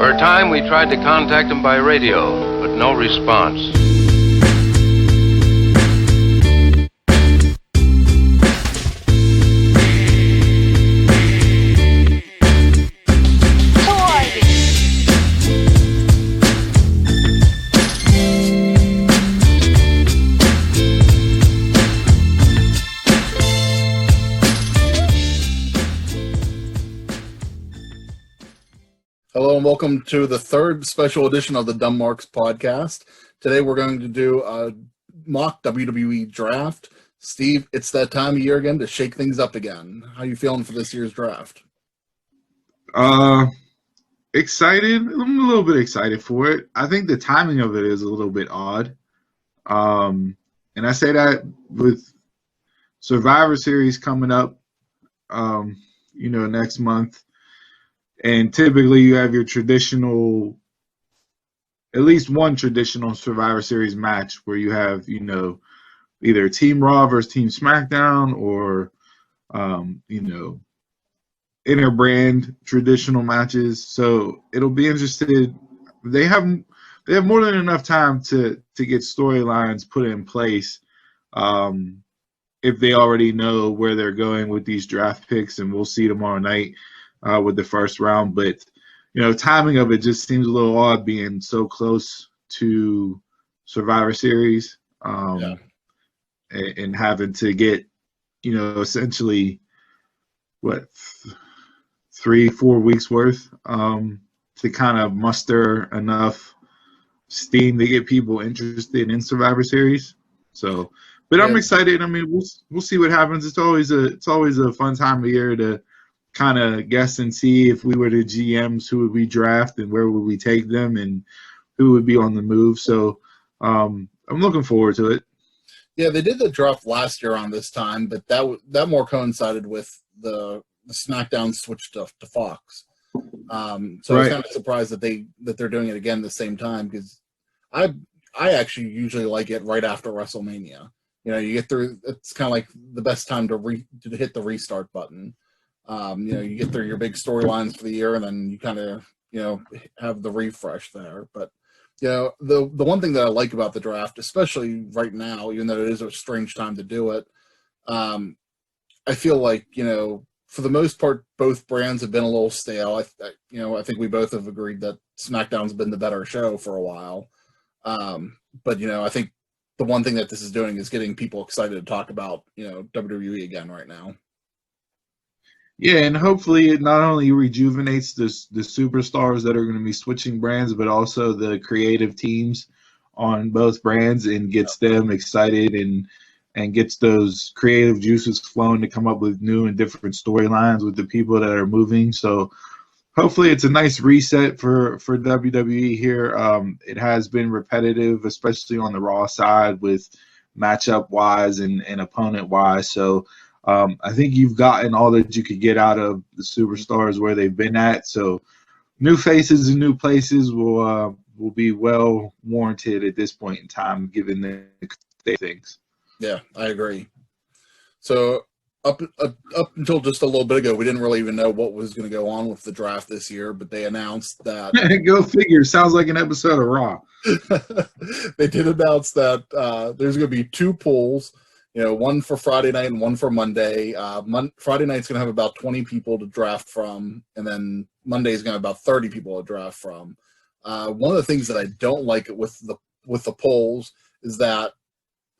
For a time, we tried to contact him by radio, but no response. Hello and welcome to the third special edition of the Dumb Marks podcast. Today we're going to do a mock WWE Draft. Steve, it's that time of year again to shake things up again. How are you feeling for this year's draft? Excited. I'm a little bit excited for it. I think the timing of it is a little bit odd. And I say that with Survivor Series coming up, next month. And typically you have your traditional, at least one traditional Survivor Series match where you have, either Team Raw versus Team SmackDown or, inter-brand traditional matches. So it'll be interesting. They have more than enough time to get storylines put in place if they already know where they're going with these draft picks, and we'll see tomorrow night. With the first round, but timing of it just seems a little odd being so close to Survivor Series, and having to get essentially 3-4 weeks worth to kind of muster enough steam to get people interested in Survivor Series. So, but I'm excited. I mean, we'll see what happens. It's always a fun time of year to kind of guess and see if we were the GMs, who would we draft and where would we take them and who would be on the move. So I'm looking forward to it. Yeah, they did the draft last year on this time, but that more coincided with the SmackDown switch to Fox. So I was kind of surprised that they're doing it again the same time, because I actually usually like it right after WrestleMania. You get through. It's kind of like the best time to hit the restart button. You get through your big storylines for the year, and then you kind of, have the refresh there. But, the one thing that I like about the draft, especially right now, even though it is a strange time to do it, I feel like, for the most part, both brands have been a little stale. I think we both have agreed that SmackDown's been the better show for a while. But, I think the one thing that this is doing is getting people excited to talk about, WWE again right now. Yeah, and hopefully it not only rejuvenates the superstars that are going to be switching brands, but also the creative teams on both brands, and gets them excited and gets those creative juices flowing to come up with new and different storylines with the people that are moving. So hopefully it's a nice reset for WWE here. It has been repetitive, especially on the Raw side with matchup-wise and opponent-wise. So I think you've gotten all that you could get out of the superstars where they've been at. So new faces and new places will be well warranted at this point in time, given the state of things. Yeah, I agree. So up until just a little bit ago, we didn't really even know what was going to go on with the draft this year, but they announced that. Go figure. Sounds like an episode of Raw. They did announce that there's going to be 2 polls. One for Friday night and one for Monday. Friday night's going to have about 20 people to draft from, and then Monday's going to have about 30 people to draft from. One of the things that I don't like with the polls is that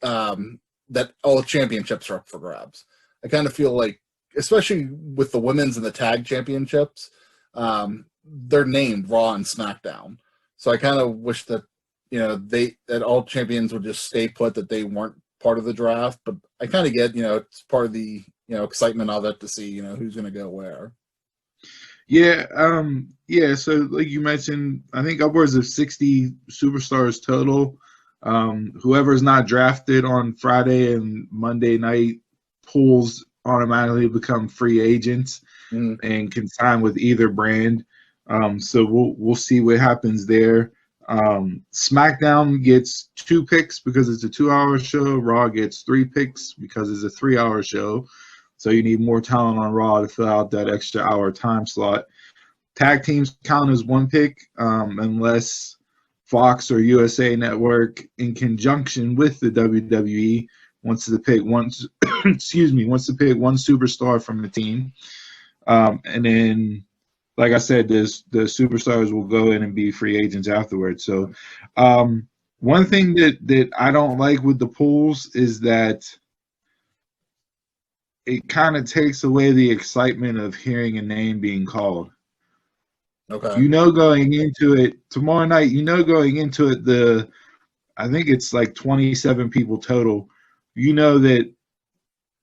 that all the championships are up for grabs. I kind of feel like, especially with the women's and the tag championships, they're named Raw and SmackDown. So I kind of wish that that all champions would just stay put, that they weren't part of the draft, but I kind of get, it's part of the, excitement of it to see, who's going to go where. Yeah. So like you mentioned, I think upwards of 60 superstars total. Whoever's not drafted on Friday and Monday night pools automatically become free agents and can sign with either brand. So we'll see what happens there. SmackDown gets 2 picks because it's a 2-hour show. Raw gets 3 picks because it's a 3-hour show. So you need more talent on Raw to fill out that extra hour time slot. Tag teams count as one pick unless Fox or USA Network, in conjunction with the WWE, wants to pick one. Wants to pick one superstar from the team, and then, like I said, the superstars will go in and be free agents afterwards. So, one thing that I don't like with the pools is that it kind of takes away the excitement of hearing a name being called. Okay. Going into it tomorrow night, going into it, I think it's like 27 people total. That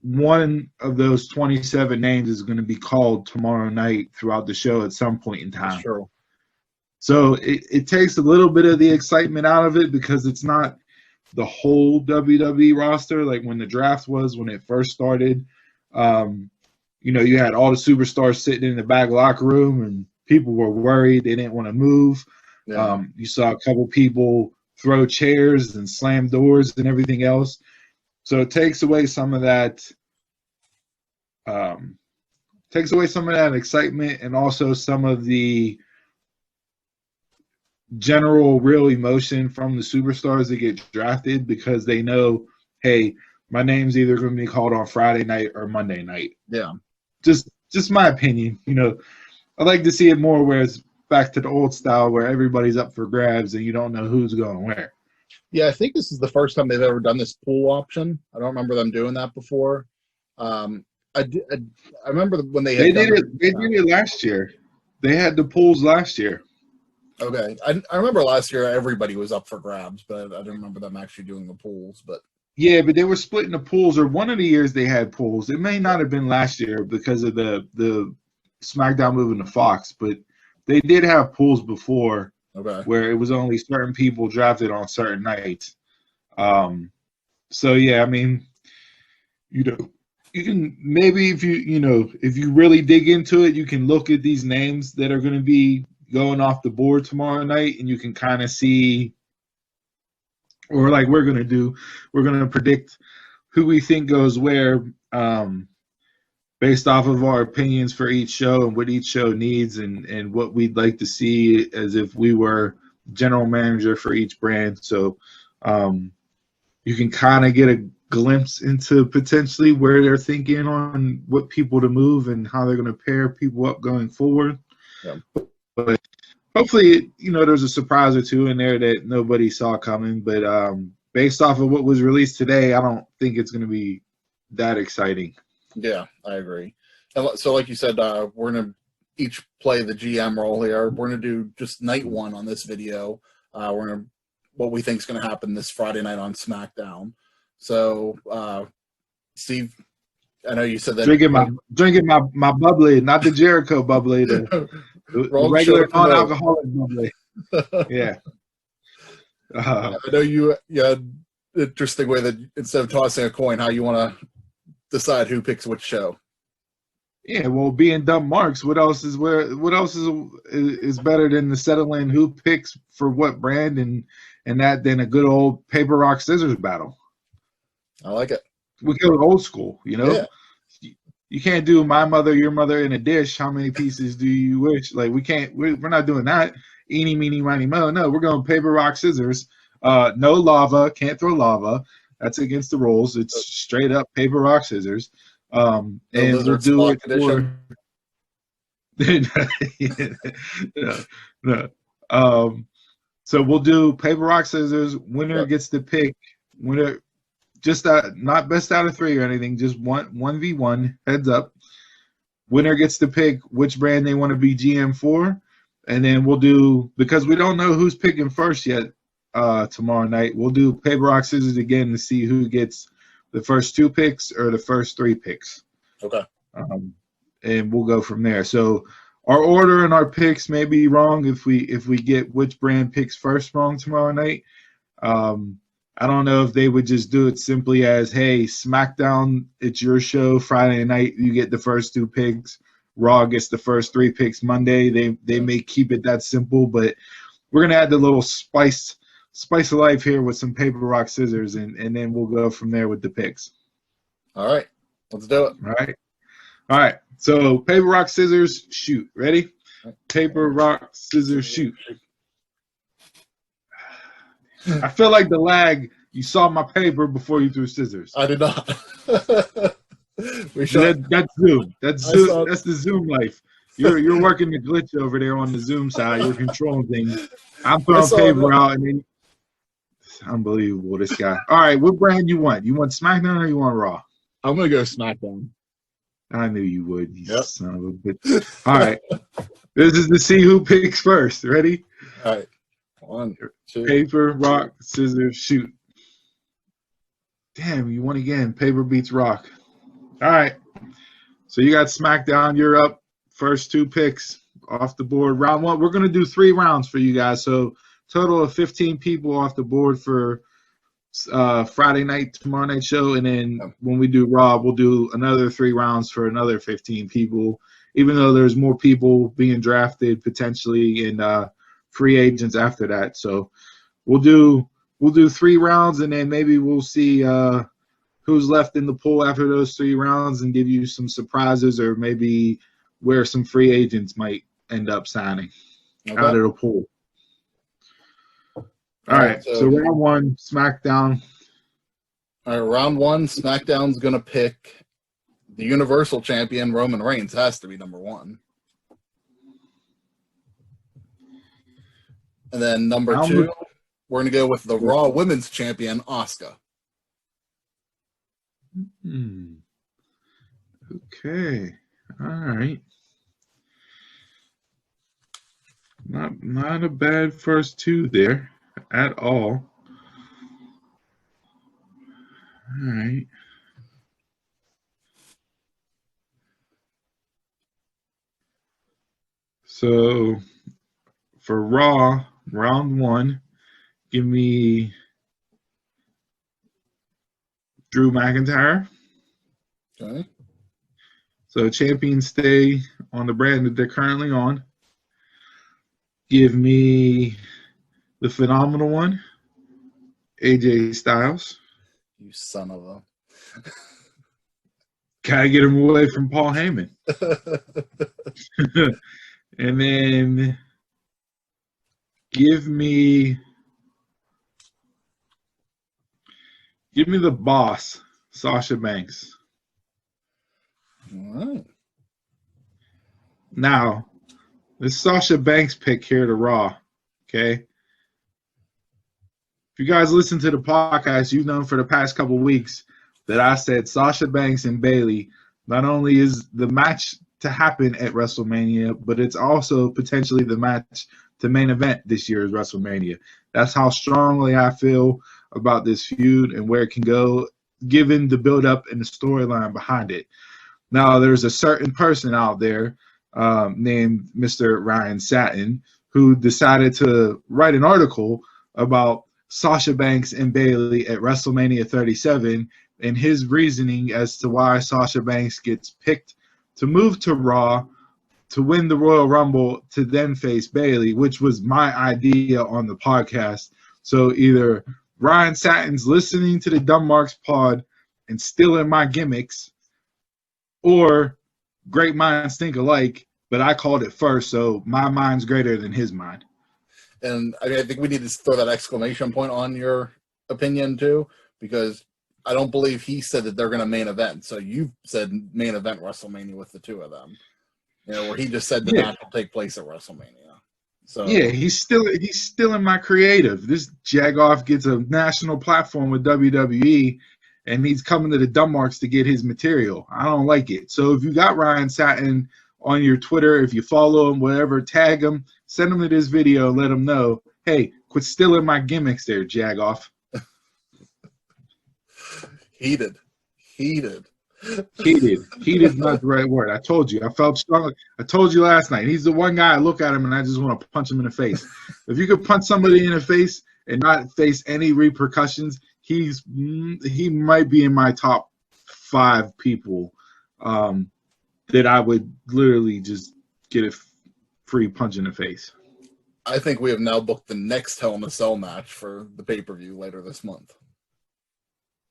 one of those 27 names is going to be called tomorrow night throughout the show at some point in time. That's true. So it takes a little bit of the excitement out of it because it's not the whole WWE roster like when the draft was when it first started. You had all the superstars sitting in the back locker room and people were worried. They didn't want to move. Yeah. You saw a couple people throw chairs and slam doors and everything else. So it takes away some of that excitement and also some of the general real emotion from the superstars that get drafted because they know, hey, my name's either going to be called on Friday night or Monday night. Yeah. Just my opinion. I like to see it more where it's back to the old style where everybody's up for grabs and you don't know who's going where. Yeah, I think this is the first time they've ever done this pool option. I don't remember them doing that before. I remember when they did it. They did it last year. They had the pools last year. Okay, I remember last year everybody was up for grabs, but I didn't remember them actually doing the pools. But yeah, but they were splitting the pools, or one of the years they had pools. It may not have been last year because of the SmackDown moving to Fox, but they did have pools before. Okay. Where it was only certain people drafted on certain nights. So yeah, I mean, you can maybe if you really dig into it, you can look at these names that are going to be going off the board tomorrow night, and you can kind of see, or like we're going to predict who we think goes where, based off of our opinions for each show and what each show needs and what we'd like to see as if we were general manager for each brand. So you can kind of get a glimpse into potentially where they're thinking on what people to move and how they're going to pair people up going forward. Yeah. But hopefully, there's a surprise or two in there that nobody saw coming. But based off of what was released today, I don't think it's going to be that exciting. Yeah, I agree. And so, like you said, we're going to each play the GM role here. We're going to do just night one on this video. We're going to what we think is going to happen this Friday night on SmackDown. So, Steve, I know you said that drinking my bubbly, not the Jericho bubbly, the regular non-alcoholic bubbly. Yeah. I know you had an interesting way that instead of tossing a coin, how you want to decide who picks which show. Yeah, well, being dumb marks, what else is better than to settle in who picks for what brand and that than a good old paper rock scissors battle. I like it. We go old school, Yeah. You can't do my mother, your mother in a dish. How many pieces do you wish? Like we're not doing that. Eeny, meeny, miny, mo. No, we're going paper rock scissors. No lava, can't throw lava. That's against the rules. It's straight up paper, rock, scissors. And we'll do it for no. So we'll do paper, rock, scissors. Winner gets to pick. Winner, just not best out of 3 or anything. Just 1v1 heads up. Winner gets to pick which brand they want to be GM for, and then we'll do, because we don't know who's picking first yet. Tomorrow night we'll do paper, rock, scissors again to see who gets the first 2 picks or the first 3 picks. Okay. And we'll go from there. So our order and our picks may be wrong if we get which brand picks first wrong tomorrow night. I don't know if they would just do it simply as, hey, SmackDown, it's your show. Friday night you get the first 2 picks. Raw gets the first 3 picks Monday. They may keep it that simple, but we're gonna add the little spice of life here with some paper, rock, scissors, and then we'll go from there with the picks. All right. Let's do it. All right. So paper, rock, scissors, shoot. Ready? Paper, rock, scissors, shoot. I feel like the lag. You saw my paper before you threw scissors. I did not. That's Zoom. That's Zoom. That's the Zoom life. You're working the glitch over there on the Zoom side. You're controlling things. I'm throwing paper out, and then it's unbelievable. This guy. All right, what brand you want? You want SmackDown or you want Raw? I'm gonna go SmackDown. I knew you would. You son of a bitch. All right, this is to see who picks first. Ready? All right. 1, 2. Paper, rock, scissors, shoot. Damn, you won again. Paper beats rock. All right. So you got SmackDown. You're up. First 2 picks off the board. Round 1. We're going to do 3 rounds for you guys. So total of 15 people off the board for Friday night, tomorrow night show. And then when we do Raw, we'll do another 3 rounds for another 15 people, even though there's more people being drafted potentially and free agents after that. So we'll do 3 rounds, and then maybe we'll see who's left in the pool after those 3 rounds and give you some surprises, or maybe where some free agents might end up signing out of the pool. All right, so round 1, SmackDown. All right, round 1, SmackDown's going to pick the Universal Champion, Roman Reigns. Has to be number 1. And then number 2, we're going to go with the Raw Women's Champion, Asuka. Okay. All right. Not a bad first 2 there at all. All right. So for Raw, round 1, give me Drew McIntyre. Okay. So champions stay on the brand that they're currently on. Give me the phenomenal one, AJ Styles. You son of a. Gotta get him away from Paul Heyman. And then give me the boss, Sasha Banks. All right. Now, this Sasha Banks pick here to Raw, okay? If you guys listen to the podcast, you've known for the past couple weeks that I said Sasha Banks and Bayley not only is the match to happen at WrestleMania, but it's also potentially the match to main event this year's WrestleMania. That's how strongly I feel about this feud and where it can go, given the build-up and the storyline behind it. Now, there's a certain person out there named Mr. Ryan Satin who decided to write an article about Sasha Banks and Bayley at WrestleMania 37 and his reasoning as to why Sasha Banks gets picked to move to Raw to win the Royal Rumble to then face Bayley, which was my idea on the podcast. So either Ryan Satin's listening to the Dumb Marks pod and stealing my gimmicks, or great minds think alike, but I called it first, so my mind's greater than his mind. And I think we need to throw that exclamation point on your opinion, too, because I don't believe he said that they're going to main event. So you said main event WrestleMania with the 2 of them, where he just said the match will take place at WrestleMania. So yeah, he's still in my creative. This Jagoff gets a national platform with WWE, and he's coming to the Dumb Marks to get his material. I don't like it. So if you got Ryan Satin on your Twitter, if you follow him, whatever, tag him, send him to this video, and let him know, hey, quit stealing my gimmicks there, Jagoff. Heated is not the right word. I told you. I felt strong. I told you last night. He's the one guy I look at him and I just want to punch him in the face. If you could punch somebody in the face and not face any repercussions, he might be in my top 5 people that I would literally just get a free punch in the face. I think we have now booked the next Hell in a Cell match for the pay-per-view later this month.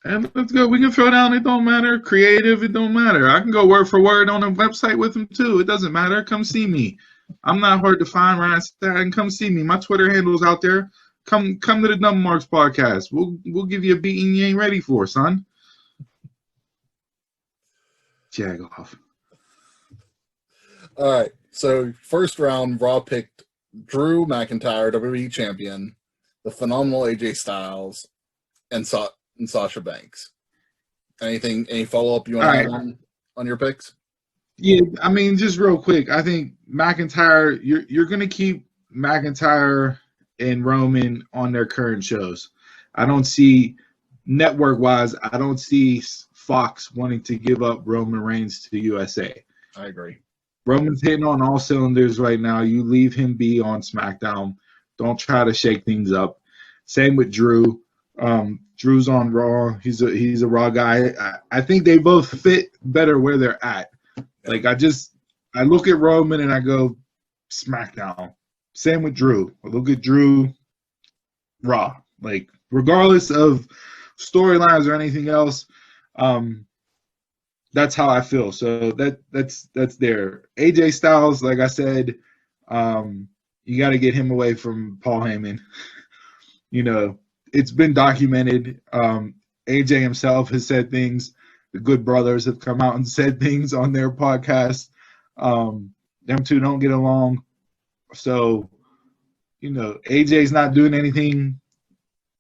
And let's go. We can throw down. It don't matter. Creative. It don't matter. I can go word for word on the website with him too. It doesn't matter. Come see me. I'm not hard to find, Ryan Staten. Come see me. My Twitter handle is out there. Come to the Number Marks podcast. We'll give you a beating you ain't ready for, son. Jag off. All right. So first round, Raw picked Drew McIntyre, WWE champion, the phenomenal AJ Styles, and Sasha Banks. Any follow up you want to add on your picks? Yeah, I mean, just real quick, I think McIntyre, you're gonna keep McIntyre and Roman on their current shows. I don't see network wise, I don't see Fox wanting to give up Roman Reigns to the USA. I agree. Roman's hitting on all cylinders right now. You leave him be on SmackDown. Don't try to shake things up. Same with Drew. Drew's on Raw. He's a Raw guy. I think they both fit better where they're at. Like I look at Roman and I go SmackDown. Same with Drew. I look at Drew, Raw. Like regardless of storylines or anything else, that's how I feel. So that's there. AJ Styles, like I said, you got to get him away from Paul Heyman. You know, it's been documented. AJ himself has said things. The Good Brothers have come out and said things on their podcast. Them two don't get along. So, you know, AJ's not doing anything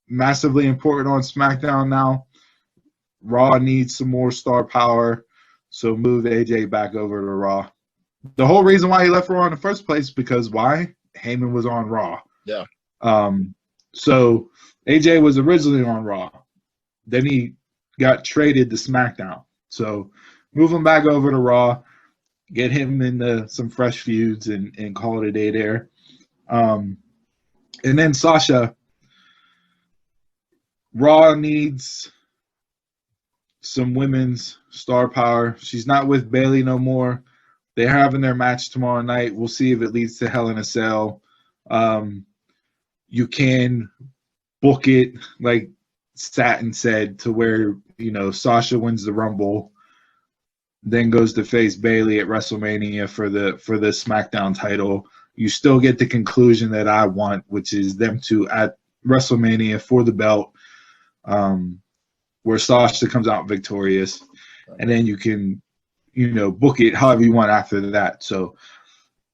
massively important on SmackDown now. Raw needs some more star power, so move AJ back over to Raw. The whole reason why he left Raw in the first place, because why? Heyman was on Raw. Yeah. So AJ was originally on Raw. Then he got traded to SmackDown. So move him back over to Raw, get him into some fresh feuds and call it a day there. And then Sasha, Raw needs some women's star power. She's not with Bayley no more. They're having their match tomorrow night. We'll see if it leads to Hell in a Cell. You can book it like Satin said to where, you know, Sasha wins the Rumble, then goes to face Bayley at WrestleMania for the SmackDown title. You still get the conclusion that I want, which is them two at WrestleMania for the belt, where Sasha comes out victorious, and then you can, you know, book it however you want after that. So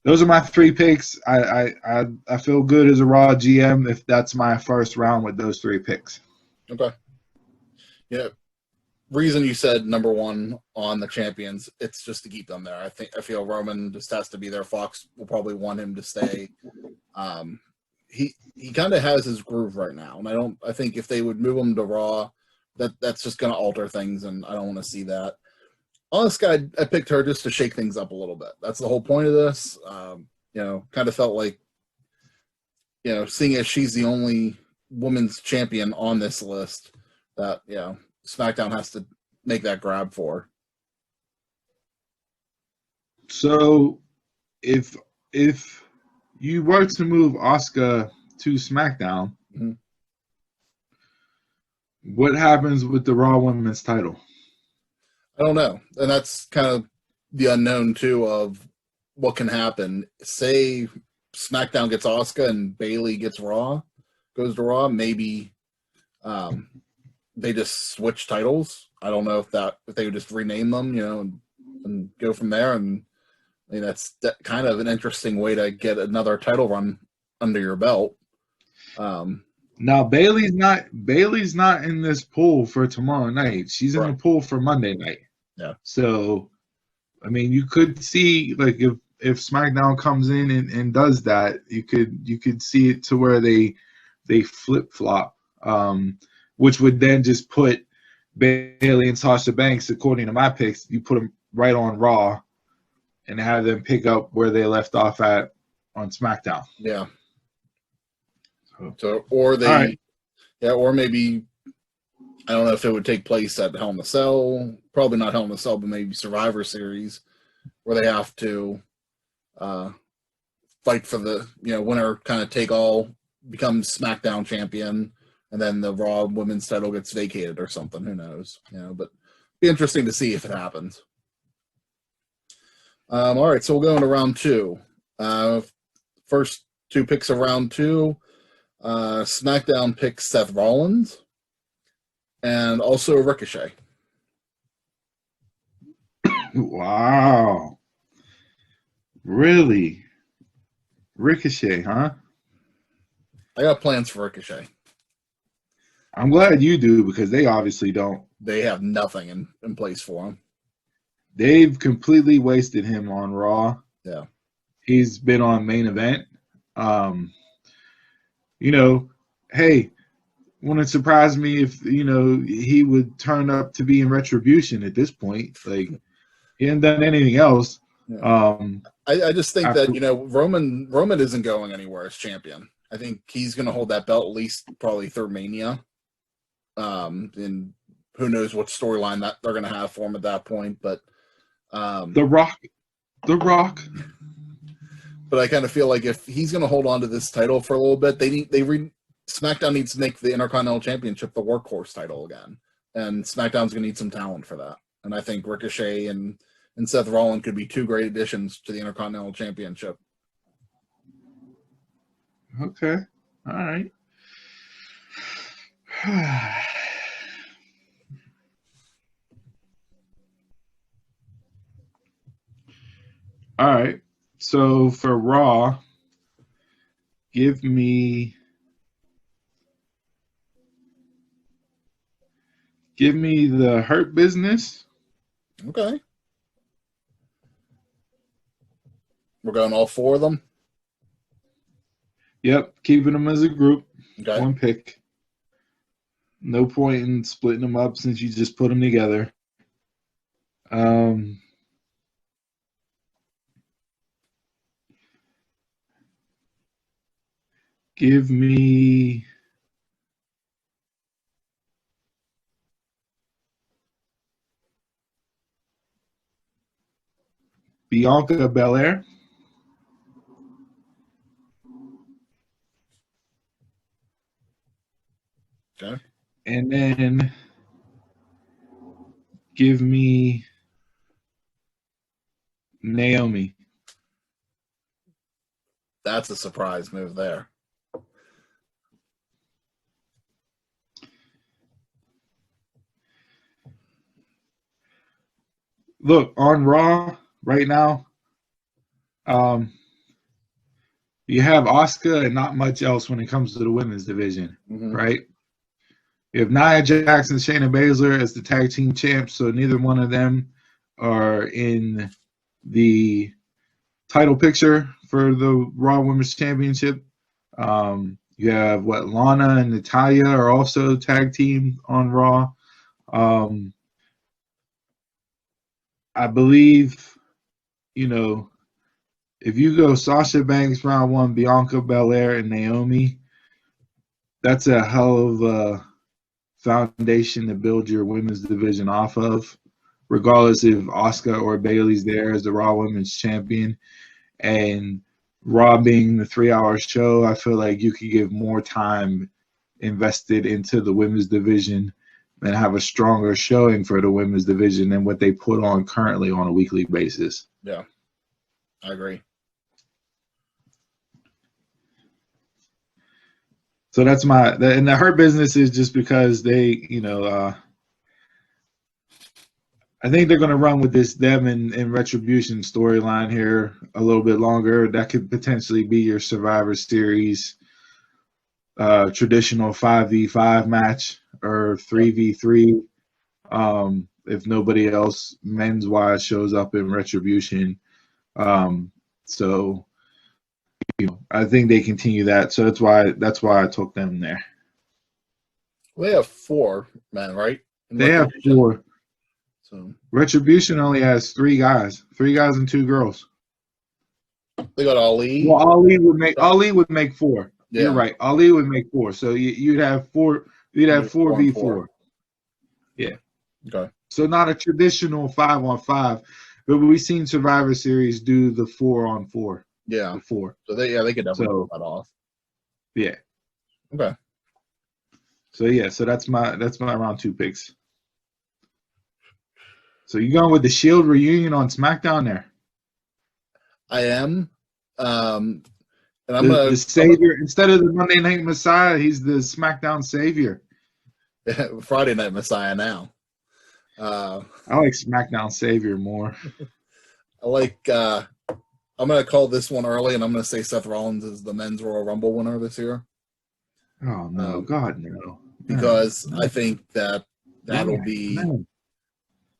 those are my three picks. I feel good as a Raw GM if that's my first round with those three picks. Okay. Yeah. Reason you said number one on the champions, it's just to keep them there. I feel Roman just has to be there. Fox will probably want him to stay. He kind of has his groove right now, and I think if they would move him to Raw, that's just going to alter things, and I don't want to see that. Honestly, I picked her just to shake things up a little bit. That's the whole point of this. You know, kind of felt like, you know, seeing as she's the only women's champion on this list, that, you know, SmackDown has to make that grab for. So, if you were to move Asuka to SmackDown, mm-hmm. What happens with the Raw Women's title? I don't know, and that's kind of the unknown too of what can happen. Say SmackDown gets Asuka and Bayley gets Raw, goes to Raw. Maybe they just switch titles. I don't know if they would just rename them, you know, and go from there. And I mean, that's kind of an interesting way to get another title run under your belt. Now Bayley's not in this pool for tomorrow night. She's in the pool for Monday night. Yeah. So, I mean, you could see, like, if SmackDown comes in and does that, you could see it to where they flip flop, which would then just put Bayley and Sasha Banks, according to my picks, you put them right on Raw and have them pick up where they left off at on SmackDown. Yeah. So, or maybe, I don't know if it would take place at Hell in a Cell, probably not Hell in a Cell, but maybe Survivor Series, where they have to fight for the, you know, winner kind of take all, becomes SmackDown champion, and then the Raw women's title gets vacated or something. Who knows? You know, but be interesting to see if it happens. All right, so we'll go into round two. First two picks of round 2, SmackDown picks Seth Rollins and also Ricochet. Wow. Really? Ricochet, huh? I got plans for Ricochet. I'm glad you do, because they obviously don't. They have nothing in place for him. They've completely wasted him on Raw. Yeah. He's been on main event. You know, hey, wouldn't surprise me if, he would turn up to be in Retribution at this point. Like, he hasn't done anything else. Yeah. I just think that, Roman isn't going anywhere as champion. I think he's going to hold that belt at least probably through Mania. And who knows what storyline that they're going to have for him at that point. But The Rock. But I kind of feel like if he's going to hold on to this title for a little bit, SmackDown needs to make the Intercontinental Championship the workhorse title again, and SmackDown's going to need some talent for that. And I think Ricochet and Seth Rollins could be 2 great additions to the Intercontinental Championship. Okay. All right. All right. So for Raw, give me the Hurt Business. Okay. We're going all 4 of them? Yep, keeping them as a group. Okay. 1 pick. No point in splitting them up since you just put them together. Give me Bianca Belair. Okay. And then give me Naomi. That's a surprise move there. Look, on Raw right now, you have Asuka and not much else when it comes to the women's division, right? You have Nia Jax and Shayna Baszler as the tag team champs, so neither one of them are in the title picture for the Raw Women's Championship. You have Lana and Natalya are also tag team on Raw. I believe, if you go Sasha Banks round 1, Bianca Belair, and Naomi, that's a hell of a foundation to build your women's division off of, regardless if Asuka or Bayley's there as the Raw Women's Champion. And Raw being the 3-hour show, I feel like you could give more time invested into the women's division and have a stronger showing for the women's division than what they put on currently on a weekly basis. Yeah, I agree. So that's and the Hurt Business is just because they, I think they're going to run with this them and Retribution storyline here a little bit longer. That could potentially be your Survivor Series traditional 5v5 match or 3v3 if nobody else men's wise shows up in Retribution. So I think they continue that. So that's why I took them there. They have 4 men, right? They have 4. So Retribution only has 3 guys. 3 guys and 2 girls. They got Ali. Well, Ali would make 4. Yeah. You're right. Ali would make 4. So you'd have 4. You'd have 4v4. Yeah. Okay. So not a traditional 5-on-5, but we've seen Survivor Series do the 4-on-4. Yeah. Before. So they could definitely pull that off. Yeah. Okay. So that's my round 2 picks. So you going with the Shield reunion on SmackDown there? I am. And I'm the savior. Instead of the Monday Night Messiah, he's the SmackDown savior. Friday Night Messiah now. I like SmackDown savior more. I like. I'm going to call this one early, and I'm going to say Seth Rollins is the Men's Royal Rumble winner this year. Oh no, God no! Because I think that'll be. No.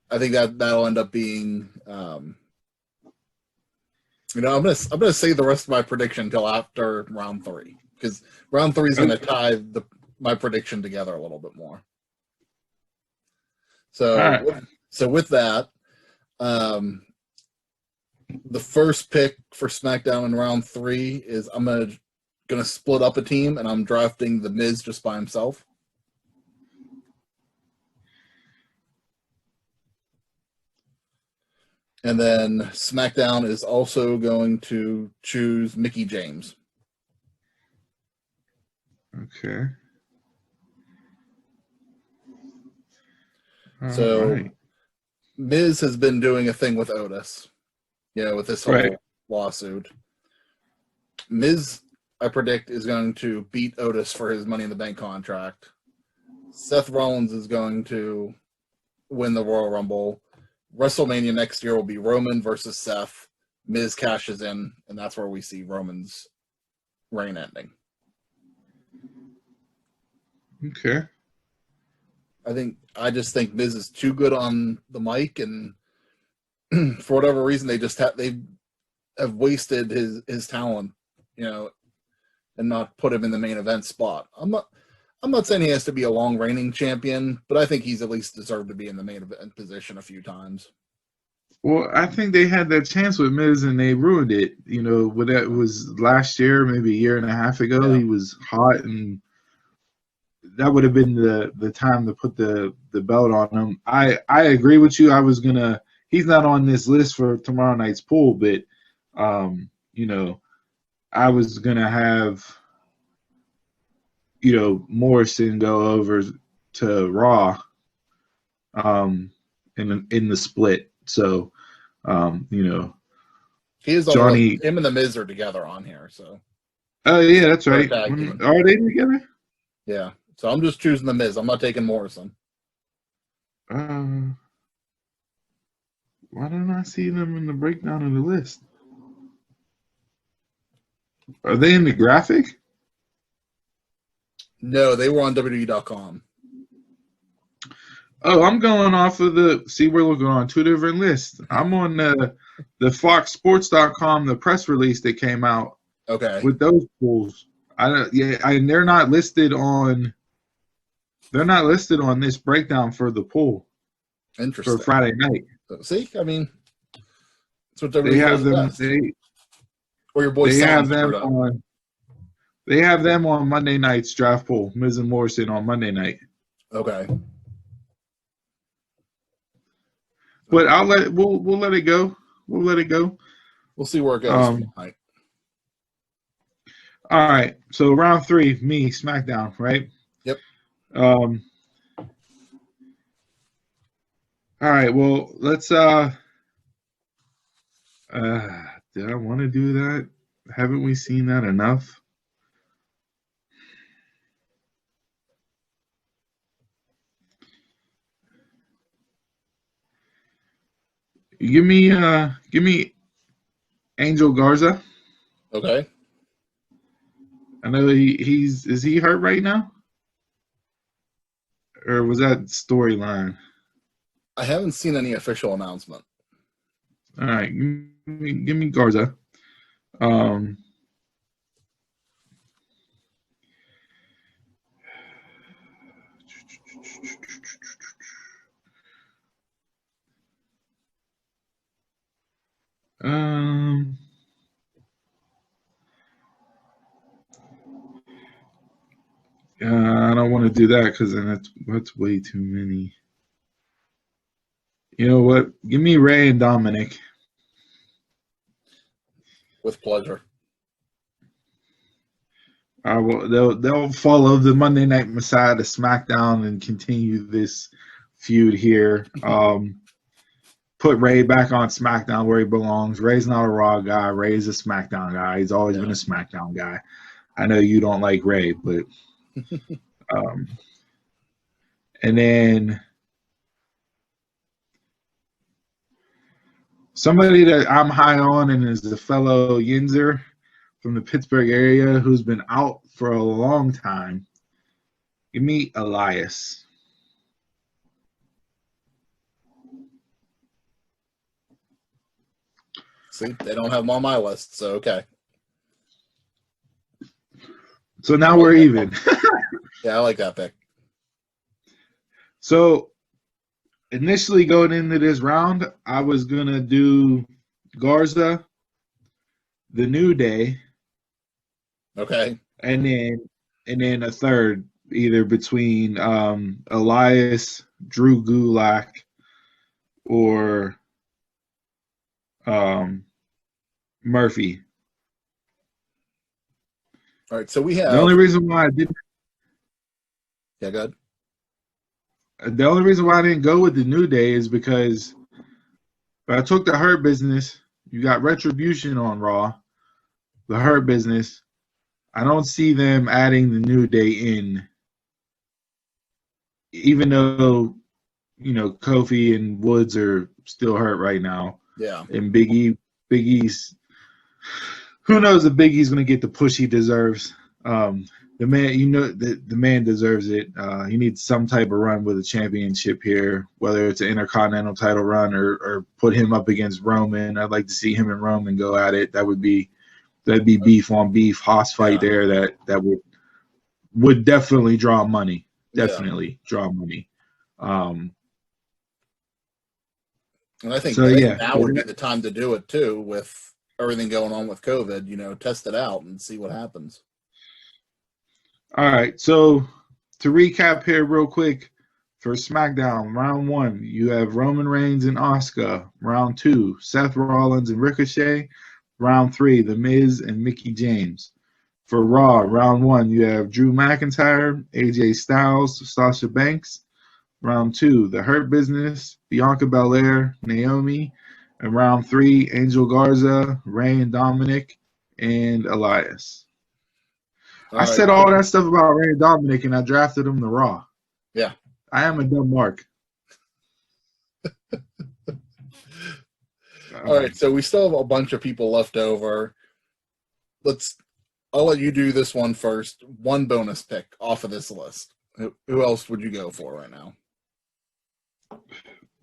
I think that'll end up being. I'm gonna say the rest of my prediction until after round 3, because round 3 is gonna tie my prediction together a little bit more. So, right. so with that, the first pick for SmackDown in round 3 is I'm gonna split up a team, and I'm drafting The Miz just by himself. And then SmackDown is also going to choose Mickie James. Okay. So right. Miz has been doing a thing with Otis, with this whole lawsuit. Miz, I predict, is going to beat Otis for his Money in the Bank contract. Seth Rollins is going to win the Royal Rumble. WrestleMania next year will be Roman versus Seth. Miz cashes in, and that's where we see Roman's reign ending. Okay. I just think Miz is too good on the mic, and for whatever reason, they have wasted his talent, and not put him in the main event spot. I'm not saying he has to be a long reigning champion, but I think he's at least deserved to be in the main event position a few times. Well, I think they had that chance with Miz and they ruined it. When that was last year, maybe a year and a half ago, He was hot, and that would have been the time to put the belt on him. I agree with you. He's not on this list for tomorrow night's pool, but I was gonna have Morrison go over to Raw in the split. So he is Johnny, him and the Miz are together on here. So oh yeah, that's right. Are they together? Yeah. So I'm just choosing the Miz. I'm not taking Morrison. Why don't I see them in the breakdown of the list? Are they in the graphic? No, they were on WWE.com. Oh, I'm going off of we're looking on 2 different lists. I'm on the FoxSports.com, the press release that came out. Okay. With those pools. And they're not listed on this breakdown for the pool. Interesting. For Friday night. See, I mean, that's what WWE they have them. Best. Or your boy. They have them on. They have them on Monday night's draft pool. Miz and Morrison on Monday night. Okay. But we'll let it go. We'll let it go. We'll see where it goes tonight. All right. So round 3, me, SmackDown, right? Yep. All right. Well, let's. Did I want to do that? Haven't we seen that enough? Give me Angel Garza. Okay. I know is he hurt right now? Or was that storyline? I haven't seen any official announcement. All right, give me Garza. I don't want to do that because then that's way too many. You know what? Give me Ray and Dominic. With pleasure. They'll follow the Monday Night Messiah to SmackDown and continue this feud here. put Ray back on SmackDown where he belongs. Ray's not a Raw guy. Ray's a SmackDown guy. He's always been a SmackDown guy. I know you don't like Ray, but and then somebody that I'm high on and is a fellow Yinzer from the Pittsburgh area who's been out for a long time. Give me Elias. See, they don't have him on my list, so okay. So now we're even. Yeah, I like that pick. So initially going into this round, I was going to do Garza, the New Day. Okay. And then a third, either between Elias, Drew Gulak, or Murphy. All right, so we have The only reason why I didn't Yeah, go ahead. The only reason why I didn't go with the New Day is because if I took the Hurt Business, you got Retribution on Raw, the Hurt Business. I don't see them adding the New Day in, even though, Kofi and Woods are still hurt right now. Yeah. And Big E's, who knows if Big E's going to get the push he deserves. The man, the man deserves it. He needs some type of run with a championship here, whether it's an Intercontinental title run or put him up against Roman. I'd like to see him and Roman go at it. That'd be beef on beef, Haas fight there. That would definitely draw money. Definitely draw money. And I think, So, now would be the time to do it too, with everything going on with COVID. Test it out and see what happens. All right, so to recap here real quick, for SmackDown, round 1, you have Roman Reigns and Asuka. Round 2, Seth Rollins and Ricochet. Round 3, The Miz and Mickie James. For Raw, round 1, you have Drew McIntyre, AJ Styles, Sasha Banks. Round 2, The Hurt Business, Bianca Belair, Naomi. And round 3, Angel Garza, Ray and Dominic, and Elias. I said all that stuff about Ray and Dominic, and I drafted him to Raw. Yeah. I am a dumb mark. All right, so we still have a bunch of people left over. I'll let you do this one first. One bonus pick off of this list. Who else would you go for right now?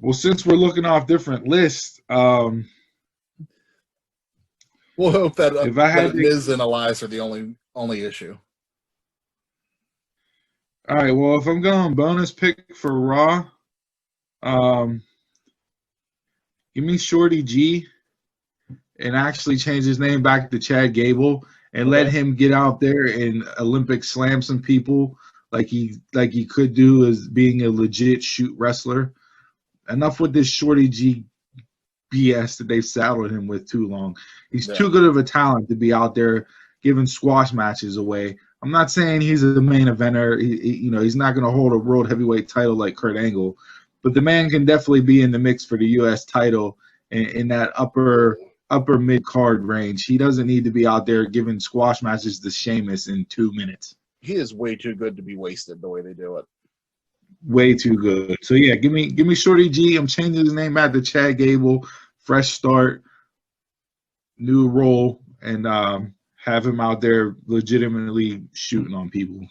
Well, since we're looking off different lists, we'll hope that Miz and Elias are the only issue. All right. Well, if I'm going bonus pick for Raw, give me Shorty G, and actually change his name back to Chad Gable, and let him get out there and Olympic slam some people like he could do as being a legit shoot wrestler. Enough with this Shorty G BS that they've saddled him with too long. He's too good of a talent to be out there giving squash matches away. I'm not saying he's a main eventer. He's not going to hold a world heavyweight title like Kurt Angle, but the man can definitely be in the mix for the U.S. title in that upper mid card range. He doesn't need to be out there giving squash matches to Sheamus in 2 minutes. He is way too good to be wasted the way they do it. Way too good. So yeah, give me Shorty G. I'm changing his name back to Chad Gable. Fresh start, new role, and have him out there legitimately shooting on people.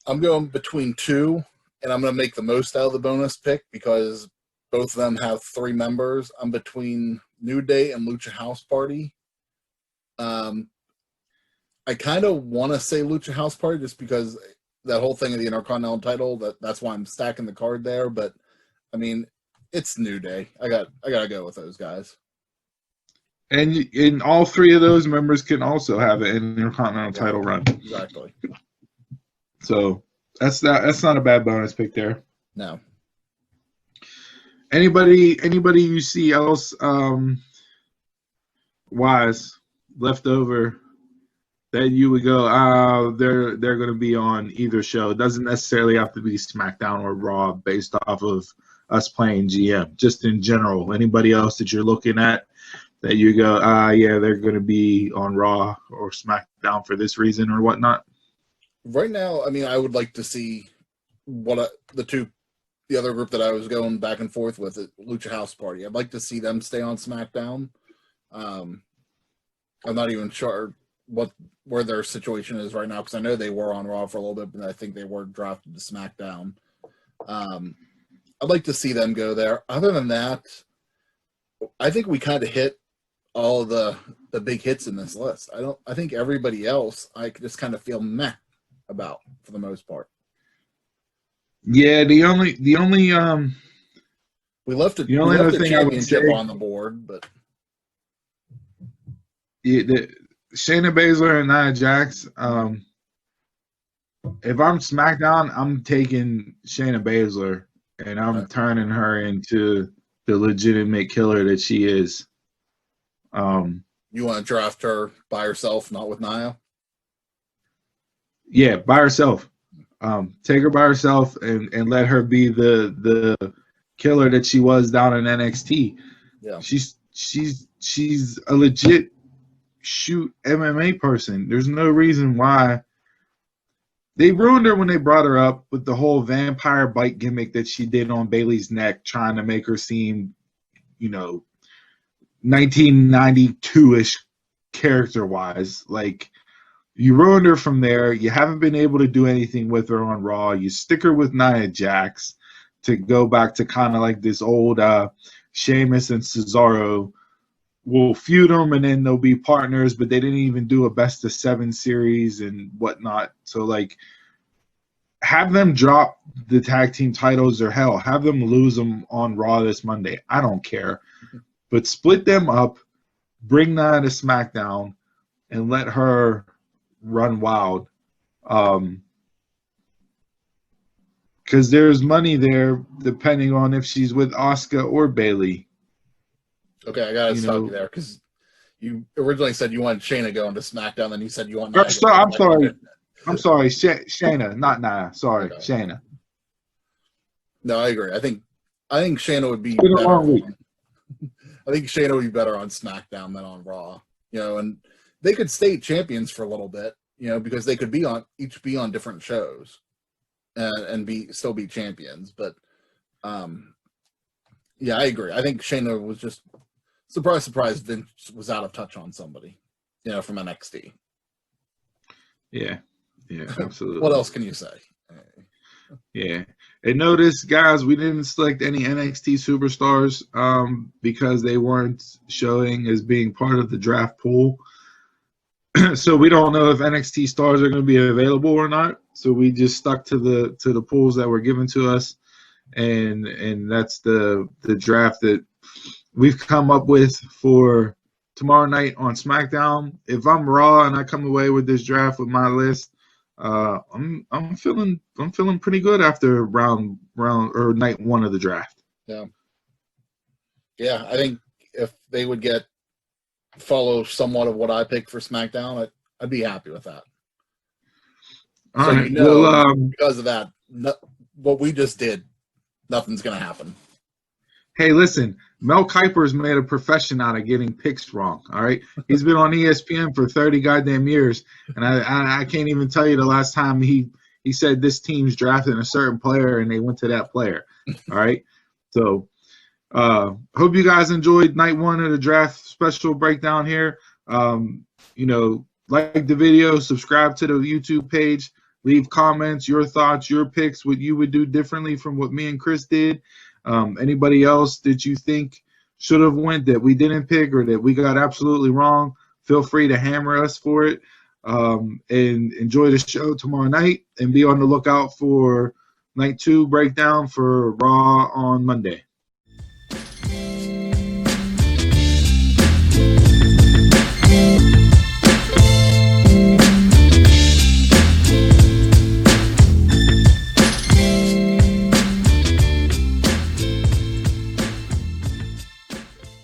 I'm going between two, and I'm going to make the most out of the bonus pick because both of them have 3 members. I'm between New Day and Lucha House Party. I kind of want to say Lucha House Party just because that whole thing of the Intercontinental title, that's why I'm stacking the card there. But, I mean, it's New Day. I got to go with those guys. And all 3 of those members can also have an Intercontinental title run. Exactly. So that's not a bad bonus pick there. No. Anybody you see else wise left over that you would go, they're going to be on either show? It doesn't necessarily have to be SmackDown or Raw based off of us playing GM, just in general. Anybody else that you're looking at that you go, yeah, they're going to be on Raw or SmackDown for this reason or whatnot? Right now, I mean, I would like to see what the other group that I was going back and forth with, Lucha House Party. I'd like to see them stay on SmackDown. I'm not even sure where their situation is right now, because I know they were on Raw for a little bit, but I think they were drafted to SmackDown. I'd like to see them go there. Other than that, I think we kind of hit all of the big hits in this list. I think everybody else I just kind of feel meh about for the most part. Yeah, the only we left the championship on the board, but yeah, Shayna Baszler and Nia Jax. If I'm SmackDown, I'm taking Shayna Baszler and I'm turning her into the legitimate killer that she is. You want to draft her by herself, not with Nia? Yeah, by herself. Take her by herself and let her be the killer that she was down in NXT. Yeah, she's a legit shoot MMA person. There's no reason why they ruined her when they brought her up with the whole vampire bite gimmick that she did on Bayley's neck, trying to make her seem, 1992-ish character-wise. Like, you ruined her from there. You haven't been able to do anything with her on Raw. You stick her with Nia Jax to go back to kind of like this old Sheamus and Cesaro. We'll feud them and then they'll be partners, but they didn't even do a best-of-7 series and whatnot. So, like, have them drop the tag team titles, or hell, have them lose them on Raw this Monday. I don't care. But split them up, bring Nia to SmackDown, and let her run wild. Because there's money there depending on if she's with Asuka or Bayley. Okay, I gotta stop you there, because you originally said you wanted Shayna going to SmackDown, then you said you want Nia. I'm sorry, Shayna, not Nia. Sorry, okay. Shayna. No, I agree. I think Shayna would be better. I think Shayna would be better on SmackDown than on Raw. And they could stay champions for a little bit, because they could each be on different shows, and still be champions. But yeah, I agree. I think Shayna was just surprise. Vince was out of touch on somebody, from NXT. Yeah, absolutely. What else can you say? Yeah. And notice, guys, we didn't select any NXT superstars because they weren't showing as being part of the draft pool. So we don't know if NXT stars are going to be available or not. So we just stuck to the pools that were given to us, and that's the draft that we've come up with for tomorrow night on SmackDown. If I'm Raw and I come away with this draft with my list, I'm feeling pretty good after round or night one of the draft. Yeah, I think if they would follow somewhat of what I picked for SmackDown, I'd be happy with that. All right. Because of that, what we just did, nothing's gonna happen. Hey, listen, Mel Kiper's made a profession out of getting picks wrong, all right? He's been on ESPN for 30 goddamn years, and I can't even tell you the last time he said this team's drafting a certain player and they went to that player, all right? So hope you guys enjoyed night one of the draft special breakdown here. Like the video, subscribe to the YouTube page, leave comments, your thoughts, your picks, what you would do differently from what me and Chris did. Anybody else that you think should have went that we didn't pick or that we got absolutely wrong, feel free to hammer us for it. And enjoy the show tomorrow night, and be on the lookout for night 2 breakdown for Raw on Monday.